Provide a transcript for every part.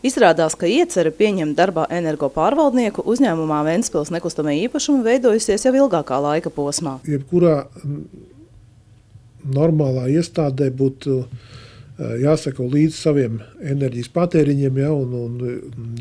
Izrādās, ka iecerē pieņemt darbā energopārvaldnieku uzņēmumā Ventspils nekustamie īpašumi veidojusies jau ilgākā laika posmā. Jebkurā normālā iestādē būtu jāsako līdz saviem enerģijas patēriņiem, un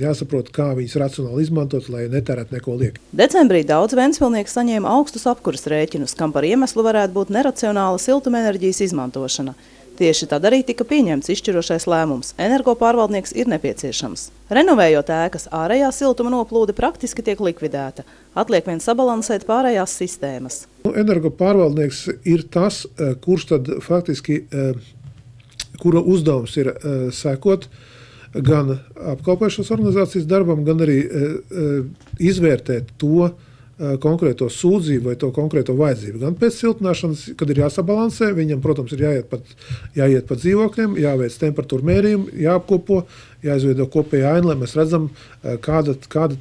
jāsaprot, kā viņas racionāli izmantot, lai netērētu neko lieki. Decembrī daudz ventspilnieki saņēma augstus apkuras rēķinus, kam par iemeslu varētu būt neracionāla siltumenerģijas izmantošana. Tieši tad arī tika pieņemts izšķirošais lēmums. Energopārvaldnieks ir nepieciešams. Renovējot ēkas, ārējā siltuma noplūde praktiski tiek likvidēta. Atliek vien sabalansēt pārējās sistēmas. Energopārvaldnieks ir tas, kurš tad faktiski, kura uzdevums ir sekot gan apkalpošanas organizācijas darbam, gan arī izvērtēt to konkrēto sūdzību vai to konkrēto vajadzību. Gan pēc siltināšanas, kad ir jāsabalansē, viņam, protams, ir jāiet pa dzīvokļiem, jāveic temperatūra mērījumi, jāapkopo, jāizveido kopējā aina, lai mēs redzam, kāda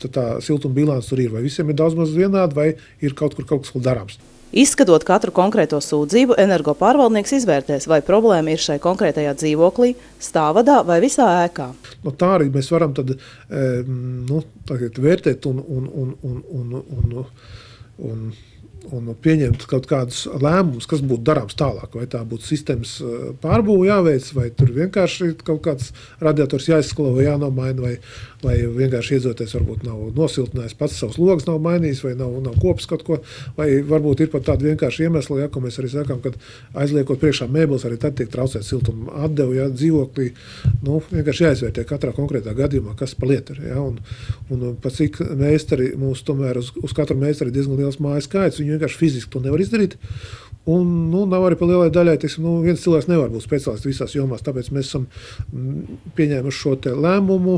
tā siltuma bilance tur ir. Vai visiem ir daudz maz vienādi, vai ir kaut kas vēl darāms. Izskatot katru konkrēto sūdzību, energopārvaldnieks izvērtēs, vai problēma ir šai konkrētajā dzīvoklī, stāvvadā vai visā ēkā. Tā arī mēs varam tad, vērtēt un pieņemt kaut kādus lēmumus, kas būtu darāms tālāk. Vai tā būtu sistēmas pārbūve jāveic, vai tur vienkārši kaut kāds radiators jāizskalo vai jānomaina, vai vienkārši iedzīvotājs varbūt nav nosiltinājis, pats savus logus nav mainījis, vai nav kopis kaut ko, vai varbūt ir pat tāda vienkārši iemesla, ko mēs arī sakām, kad aizliekot priekšā mēbeles, arī tad tiek traucēt siltuma atdevu, dzīvoklī. Vienkārši jāizvērtē katrā konkrētā gadījumā, kas pa lietu ir. Un pat cik meistari mums tomēr uz katru meistari diezgan liels mājas skaits, viņi vienkārši fiziski to nevar izdarīt. Un nav arī pa lielai daļai, viens cilvēks nevar būt speciālists visās jomās, tāpēc mēs esam pieņēmuši šo te lēmumu,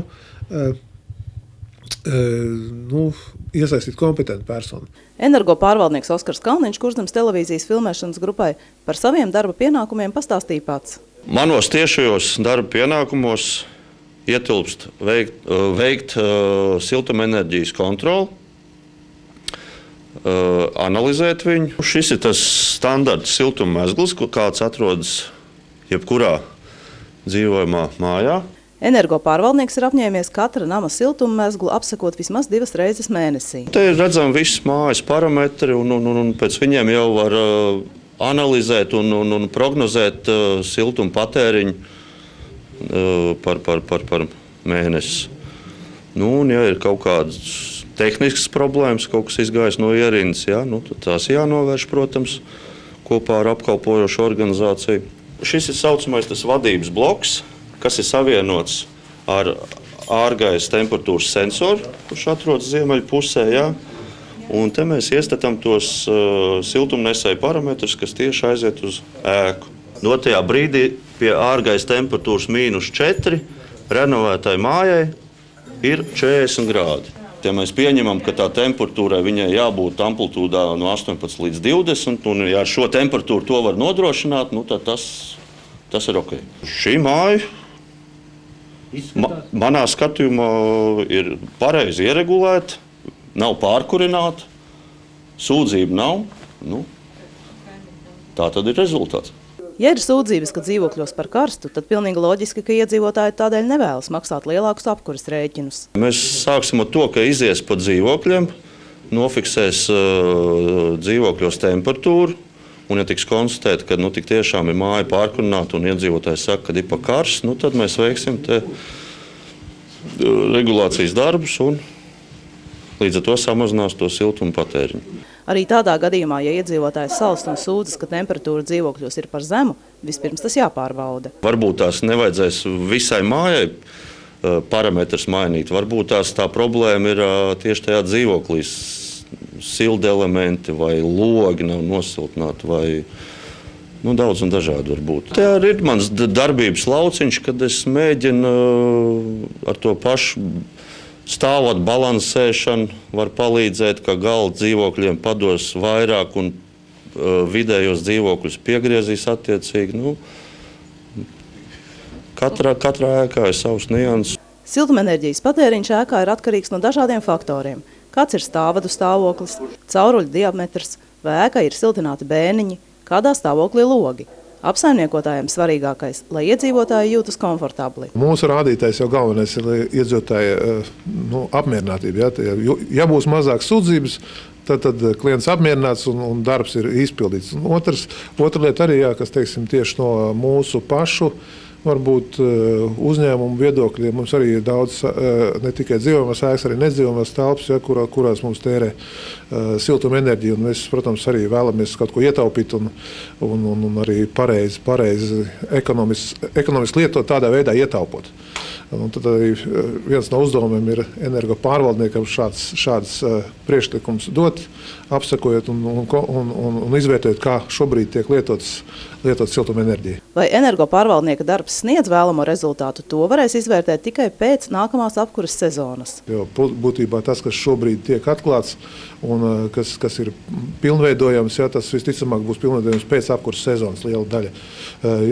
iesaistīt kompetentu personu. Energopārvaldnieks Oskars Kalniņš Kurzemes televīzijas filmēšanas grupai par saviem darba pienākumiem pastāstīja pats. Manos tiešajos darba pienākumos ietilpst veikt siltumenerģijas kontroli, analizēt viņu. Šis ir tas standarta siltuma mezgls, kāds atrodas jebkurā dzīvojamā mājā. Energopārvaldnieks ir apņēmies katra nama siltuma mezglu apsekot vismaz 2 reizes mēnesī. Te ir redzami visi mājas parametri, un pēc viņiem jau var analizēt un prognozēt siltuma patēriņu par mēnesi. Un ja ir kaut kādas tehniskas problēmas, kaut kas izgājis no ierindas, tad tās jānovērš, protams, kopā ar apkalpojošu organizāciju. Šis ir saucamais tas vadības bloks, kas ir savienots ar ārgaisa temperatūras sensoru, kurš atrodas ziemeļu pusē. Un te mēs iestatām tos siltumnesēju parametrus, kas tieši aiziet uz ēku. Dotajā brīdī pie ārgaisa temperatūras -4 renovētai mājai ir 40 grādi. Ja mēs pieņemam, ka tā temperatūrai viņai jābūt amplitūdā no 18 līdz 20, un ja ar šo temperatūru to var nodrošināt, tad tas ir ok. Šī māja manā skatījumā ir pareizi ieregulēta, nav pārkurināta, sūdzība nav. Tā tad ir rezultāts. Ja ir sūdzības, ka dzīvokļos par karstu, tad pilnīgi loģiski, ka iedzīvotāji tādēļ nevēlas maksāt lielākus apkuras rēķinus. Mēs sāksim ar to, ka izies pa dzīvokļiem, nofiksēs dzīvokļos temperatūru, un ja tiks konstatēt, ka tik tiešām ir māja pārkurināta un iedzīvotājs saka, ka ir pa karstu, tad mēs veiksim te regulācijas darbus un līdz ar to samazinās to siltuma patēriņu. Arī tādā gadījumā, ja iedzīvotājs salst un sūdzas, ka temperatūra dzīvokļos ir par zemu, vispirms tas jāpārbauda. Varbūt tās nevajadzēs visai mājai parametrus mainīt. Varbūt tā problēma ir tieši tajā dzīvoklī. Silda elementi vai logi nav nosiltināti vai daudz un dažādi var būt. Tā ir mans darbības lauciņš, kad es mēģinu ar to pašu stāvot balansēšanu, var palīdzēt, ka gala dzīvokļiem pados vairāk un vidējos dzīvokļus piegriezīs attiecīgi. Katrā ēkā ir savs nianses. Siltumenerģijas patēriņš ēkā ir atkarīgs no dažādiem faktoriem. Kāds ir stāvvadu stāvoklis, cauruļu diametrs, vai ēkā ir siltināti bēniņi, kādā stāvoklī logi. Apsaimniekotājiem svarīgākais, lai iedzīvotāji jūtas komfortabli. Mūsu rādītājs jau galvenais ir iedzīvotāja apmierinātība. Ja būs mazāk sūdzības, tad klients apmierināts un darbs ir izpildīts. Otra lieta arī, kas teiksim, tieši no mūsu pašu varbūt uzņēmumu viedokļiem. Mums arī ir daudz ne tikai dzīvojamās ēkas, arī nedzīvojamās telpas, kurās mums tērē siltuma enerģiju. Un mēs, protams, arī vēlamies kaut ko ietaupīt un arī pareizi ekonomiski lietot tādā veidā ietaupot. Un tad arī viens no uzdevumiem ir energo pārvaldniekam šāds priekšlikums dot, apsakojot un izvērtējot, kā šobrīd tiek lietots siltuma enerģija. Vai energo pārvaldnieka darbs sniedz vēlamo rezultātu, to varēs izvērtēt tikai pēc nākamās apkuras sezonas. Jo būtībā tas, kas šobrīd tiek atklāts un kas ir pilnveidojams, tas visticamāk būs pilnveidojams pēc apkuras sezonas liela daļa.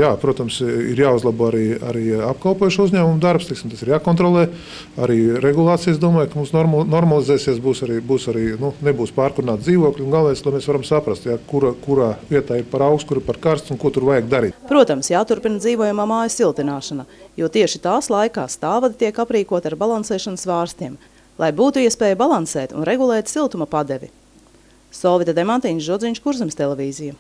Jā, protams, ir jāuzlabo arī apkalpojušu uzņēmumu darbs, tas ir jākontrolē, arī regulācijas, domāju, ka mums normalizēsies, būs arī nebūs pārkurināti dzīvokļi, un galvenais, lai mēs varam saprast, kurā vietā ir par augstu, kur ir par karstu un ko tur vajag darīt. Protams, jāturpina dzīvojamā mājas siltināšana, jo tieši tās laikā stāvvadi tiek aprīkoti ar balansēšanas vārstiem, lai būtu iespēja balansēt un regulēt siltuma padevi. Solvita Demantiņš, Žodziņš, Kurzemes televīzija.